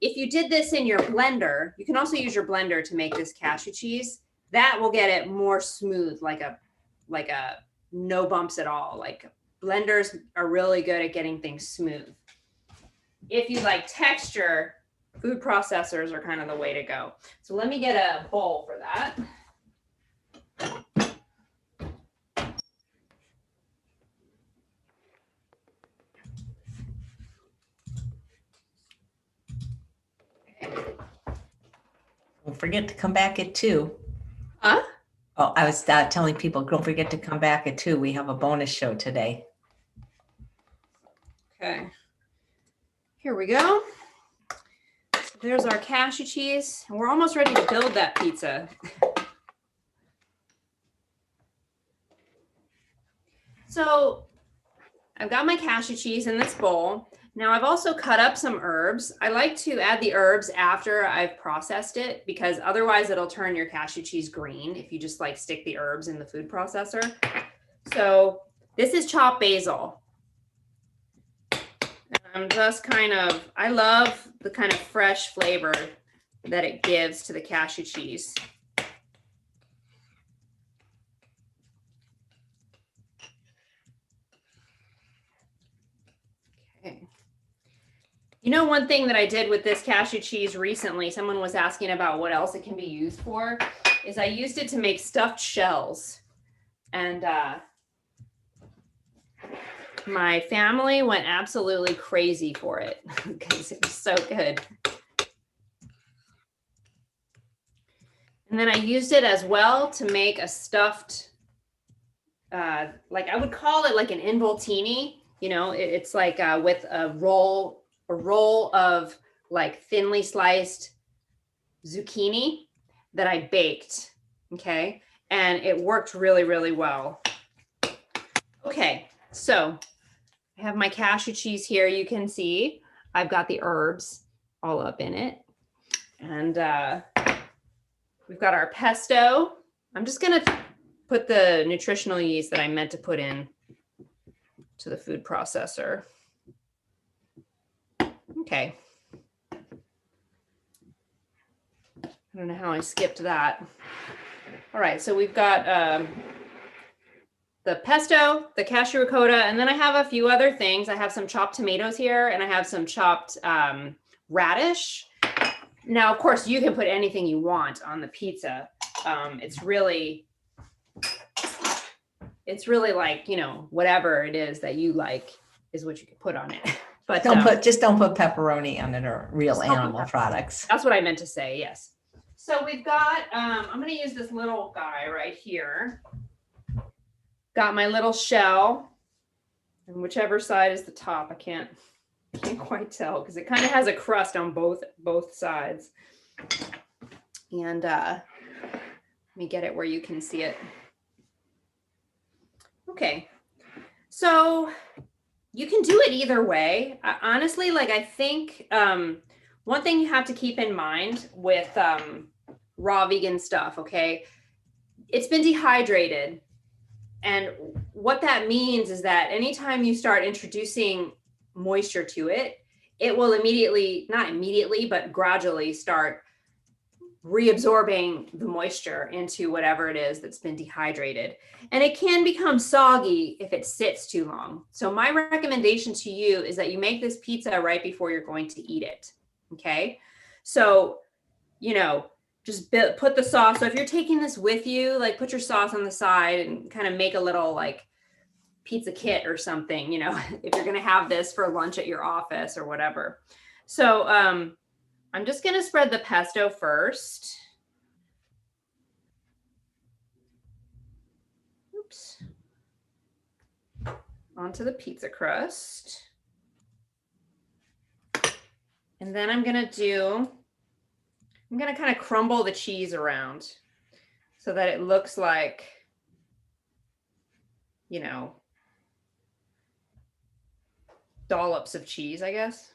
If you did this in your blender, you can also use your blender to make this cashew cheese. That will get it more smooth, like a no bumps at all. Like blenders are really good at getting things smooth. If you like texture, food processors are kind of the way to go. So let me get a bowl for that. Don't forget to come back at 2. Huh? Oh, I was telling people, don't forget to come back at 2. We have a bonus show today. Okay. Here we go. So there's our cashew cheese. And we're almost ready to build that pizza. So I've got my cashew cheese in this bowl. Now I've also cut up some herbs. I like to add the herbs after I've processed it because otherwise it'll turn your cashew cheese green if you just like stick the herbs in the food processor. So this is chopped basil. And I'm just I love the kind of fresh flavor that it gives to the cashew cheese. Okay. You know, one thing that I did with this cashew cheese recently, someone was asking about what else it can be used for, is I used it to make stuffed shells. And my family went absolutely crazy for it because it was so good. And then I used it as well to make a stuffed, like I would call it like an involtini. You know, it's like with a roll of like thinly sliced zucchini that I baked. Okay. And it worked really, really well. Okay. So I have my cashew cheese here. You can see I've got the herbs all up in it. And we've got our pesto. I'm just going to put the nutritional yeast that I meant to put in to the food processor. Okay. I don't know how I skipped that. All right, so we've got the pesto, the cashew ricotta, and then I have a few other things. I have some chopped tomatoes here, and I have some chopped radish. Now, of course, you can put anything you want on the pizza. It's really like, you know, whatever it is that you like is what you can put on it. But don't put pepperoni on it or real animal products. That's what I meant to say. Yes. So we've got, I'm going to use this little guy right here. Got my little shell, and whichever side is the top, I can't quite tell because it kind of has a crust on both sides. And let me get it where you can see it. Okay, so you can do it either way. Honestly, like I think one thing you have to keep in mind with raw vegan stuff, okay, it's been dehydrated. And what that means is that anytime you start introducing moisture to it, it will not immediately, but gradually start reabsorbing the moisture into whatever it is that's been dehydrated. And it can become soggy if it sits too long. So my recommendation to you is that you make this pizza right before you're going to eat it. Okay. So, you know, just put the sauce. So if you're taking this with you, like put your sauce on the side and kind of make a little like pizza kit or something, you know, if you're going to have this for lunch at your office or whatever. So I'm just going to spread the pesto first. Oops. Onto the pizza crust. And then I'm going to kind of crumble the cheese around so that it looks like, you know, dollops of cheese, I guess.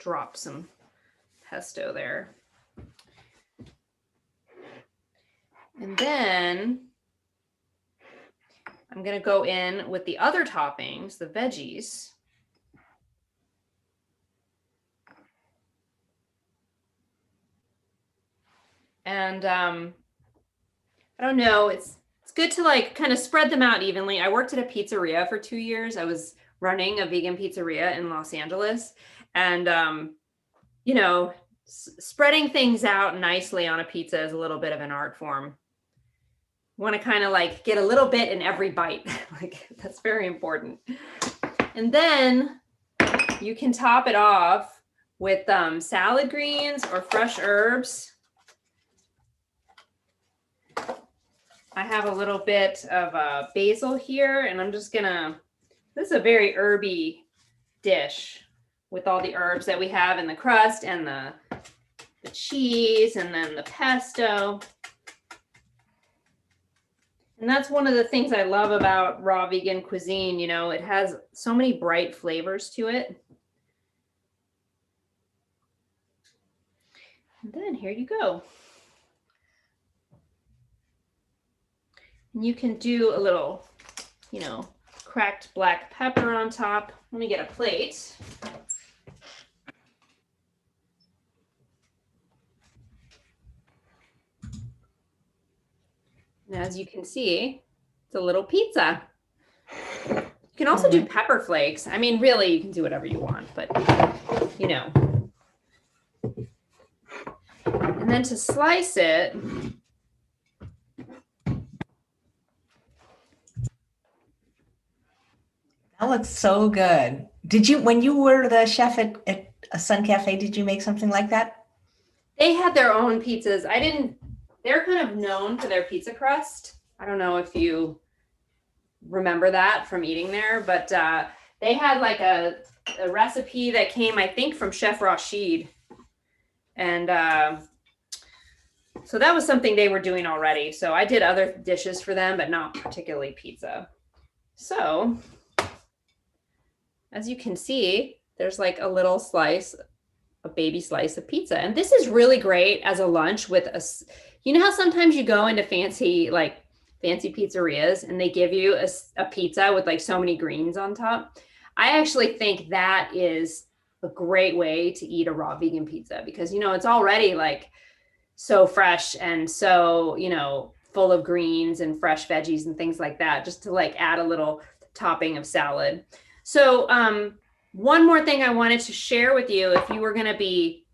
drop some pesto there. And then I'm going to go in with the other toppings, the veggies. And I don't know, it's good to like kind of spread them out evenly. I worked at a pizzeria for 2 years. I was running a vegan pizzeria in Los Angeles. And, you know, spreading things out nicely on a pizza is a little bit of an art form. Want to kind of like get a little bit in every bite. Like that's very important. And then you can top it off with salad greens or fresh herbs. I have a little bit of basil here, and I'm just gonna, this is a very herby dish with all the herbs that we have in the crust and the cheese and then the pesto. And that's one of the things I love about raw vegan cuisine. You know, it has so many bright flavors to it. And then here you go. And you can do a little, you know, cracked black pepper on top. Let me get a plate. And as you can see, it's a little pizza. You can also do pepper flakes. I mean, really, you can do whatever you want, but you know. And then to slice it, that looks so good. Did you, when you were the chef at a Sun Cafe, did you make something like that? they had their own pizzas. They're kind of known for their pizza crust. I don't know if you remember that from eating there, but they had like a recipe that came, I think, from Chef Rashid. And so that was something they were doing already. So I did other dishes for them, but not particularly pizza. So as you can see, there's like a little slice, a baby slice of pizza. And this is really great as a lunch with you know how sometimes you go into fancy pizzerias and they give you a pizza with like so many greens on top. I actually think that is a great way to eat a raw vegan pizza because, you know, it's already like so fresh and so, you know, full of greens and fresh veggies and things like that, just to like add a little topping of salad. So one more thing I wanted to share with you, if you were going to be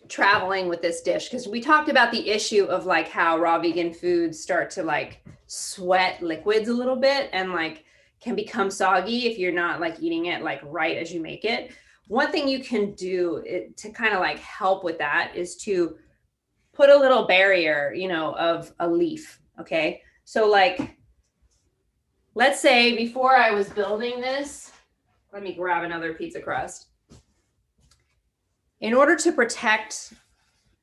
traveling with this dish, because we talked about the issue of like how raw vegan foods start to like sweat liquids a little bit and like can become soggy if you're not like eating it like right as you make it. One thing you can do to kind of like help with that is to put a little barrier, you know, of a leaf. Okay. So like, let's say before I was building this, let me grab another pizza crust. In order to protect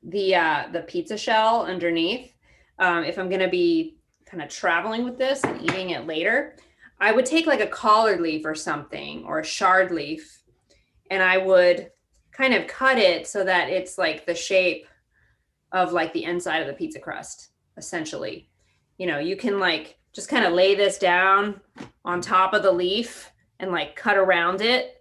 the pizza shell underneath, if I'm going to be kind of traveling with this and eating it later, I would take like a collard leaf or something or a shard leaf, and I would kind of cut it so that it's like the shape of like the inside of the pizza crust, essentially. You know, you can like just kind of lay this down on top of the leaf and like cut around it.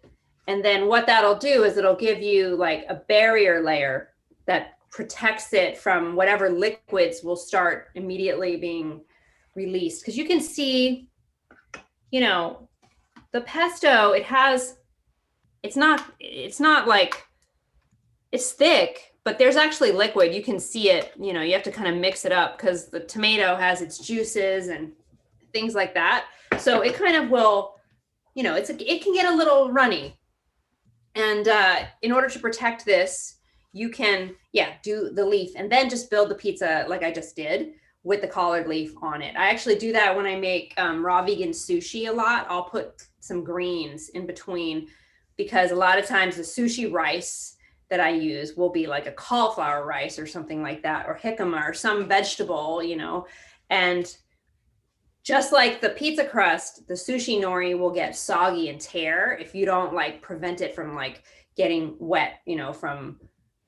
And then what that'll do is it'll give you like a barrier layer that protects it from whatever liquids will start immediately being released. Because you can see, you know, the pesto, it's not like, it's thick, but there's actually liquid. You can see it, you know, you have to kind of mix it up because the tomato has its juices and things like that. So it kind of will, you know, it can get a little runny. And in order to protect this, you can, do the leaf and then just build the pizza like I just did with the collard leaf on it. I actually do that when I make raw vegan sushi a lot. I'll put some greens in between because a lot of times the sushi rice that I use will be like a cauliflower rice or something like that, or jicama or some vegetable, you know, and just like the pizza crust, the sushi nori will get soggy and tear if you don't like prevent it from like getting wet, from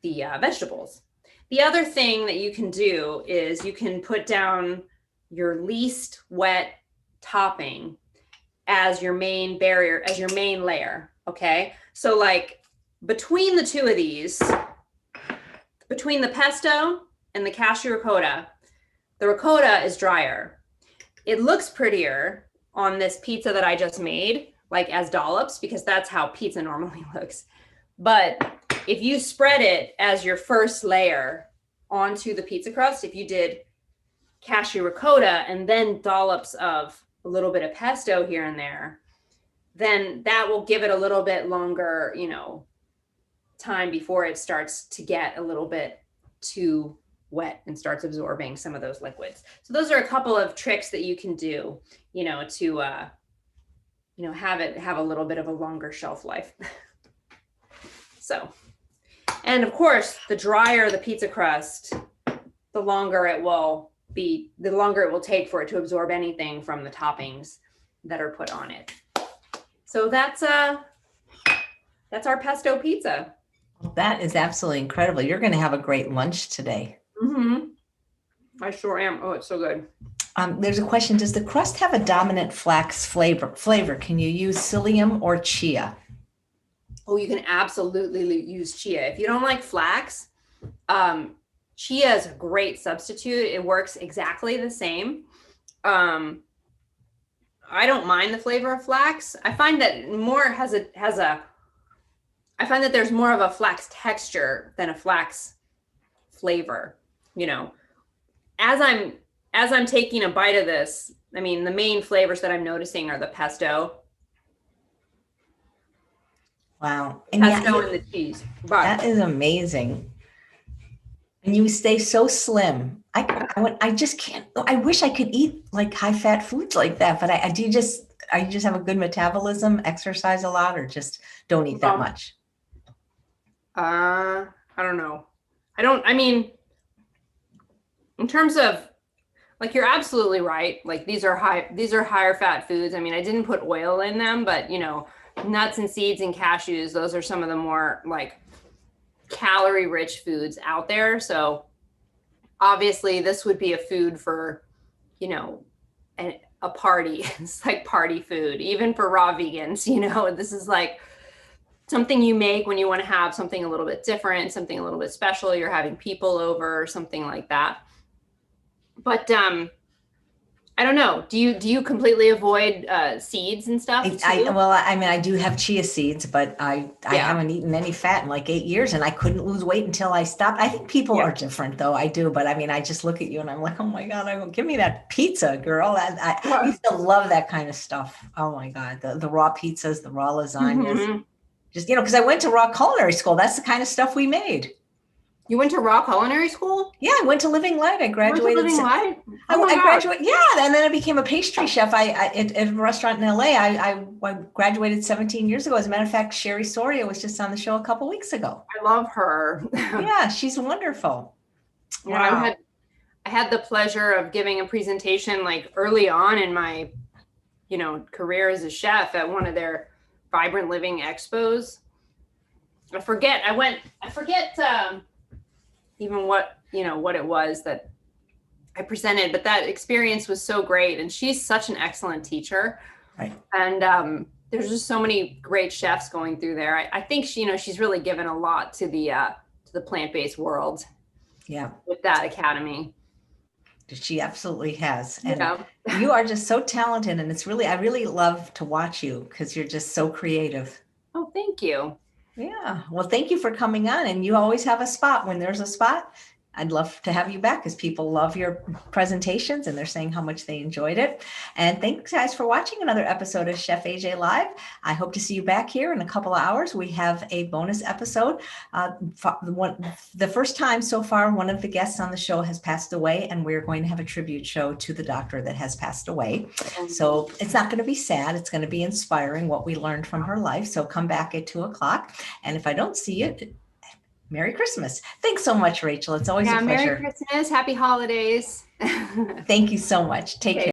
the vegetables. The other thing that you can do is you can put down your least wet topping as your main barrier, as your main layer. Okay. So like between the two of these, between the pesto and the cashew ricotta, the ricotta is drier. It looks prettier on this pizza that I just made, like as dollops, because that's how pizza normally looks. But if you spread it as your first layer onto the pizza crust, if you did cashew ricotta and then dollops of a little bit of pesto here and there, then that will give it a little bit longer, time before it starts to get a little bit too wet and starts absorbing some of those liquids. So those are a couple of tricks that you can do, to have a little bit of a longer shelf life. So, and of course, the drier the pizza crust, the longer it will take for it to absorb anything from the toppings that are put on it. So that's our pesto pizza. That is absolutely incredible. You're going to have a great lunch today. Mm-hmm. I sure am. Oh, it's so good. There's a question. Does the crust have a dominant flax flavor? Can you use psyllium or chia? Oh, you can absolutely use chia. If you don't like flax, chia is a great substitute. It works exactly the same. I don't mind the flavor of flax. I find that I find that there's more of a flax texture than a flax flavor. As I'm taking a bite of this, I mean, the main flavors that I'm noticing are the pesto. Wow. And the cheese. That is amazing. And you stay so slim. I just can't. I wish I could eat like high fat foods like that, but you just have a good metabolism, exercise a lot, or just don't eat that much? I don't know. I mean, in terms of, like, you're absolutely right. Like, these are higher fat foods. I mean, I didn't put oil in them, but nuts and seeds and cashews, those are some of the more like calorie rich foods out there. So obviously this would be a food for, a party. It's like party food, even for raw vegans. This is like something you make when you want to have something a little bit different, something a little bit special. You're having people over, something like that. But I don't know. Do you completely avoid seeds and stuff? I do have chia seeds, but I haven't eaten any fat in like 8 years, and I couldn't lose weight until I stopped. I think people are different, though. I do, but I mean, I just look at you and I'm like, oh my God, give me that pizza, girl. I used to love that kind of stuff. Oh my God, the raw pizzas, the raw lasagnas. Mm-hmm. Just because I went to raw culinary school. That's the kind of stuff we made. You went to raw culinary school? Yeah, I went to Living Light. I graduated. Living Light? I graduated. Yeah, and then I became a pastry chef. At a restaurant in LA. I graduated 17 years ago. As a matter of fact, Sherry Soria was just on the show a couple weeks ago. I love her. Yeah, she's wonderful. Well, wow. I had the pleasure of giving a presentation like early on in my, career as a chef at one of their Vibrant Living expos. I forget even what it was that I presented, but that experience was so great. And she's such an excellent teacher. Right. And there's just so many great chefs going through there. I think she's really given a lot to the plant-based world. Yeah. With that academy. She absolutely has. And you are just so talented. And I really love to watch you because you're just so creative. Oh, thank you. Yeah. Well, thank you for coming on. And you always have a spot. When there's a spot, I'd love to have you back because people love your presentations and they're saying how much they enjoyed it. And thanks, guys, for watching another episode of Chef AJ Live. I hope to see you back here in a couple of hours. We have a bonus episode. The first time so far, one of the guests on the show has passed away, and we're going to have a tribute show to the doctor that has passed away. So it's not going to be sad. It's going to be inspiring what we learned from her life. So come back at 2:00. And if I don't see you, Merry Christmas. Thanks so much, Rachel. It's always a pleasure. Merry Christmas. Happy holidays. Thank you so much. Take care.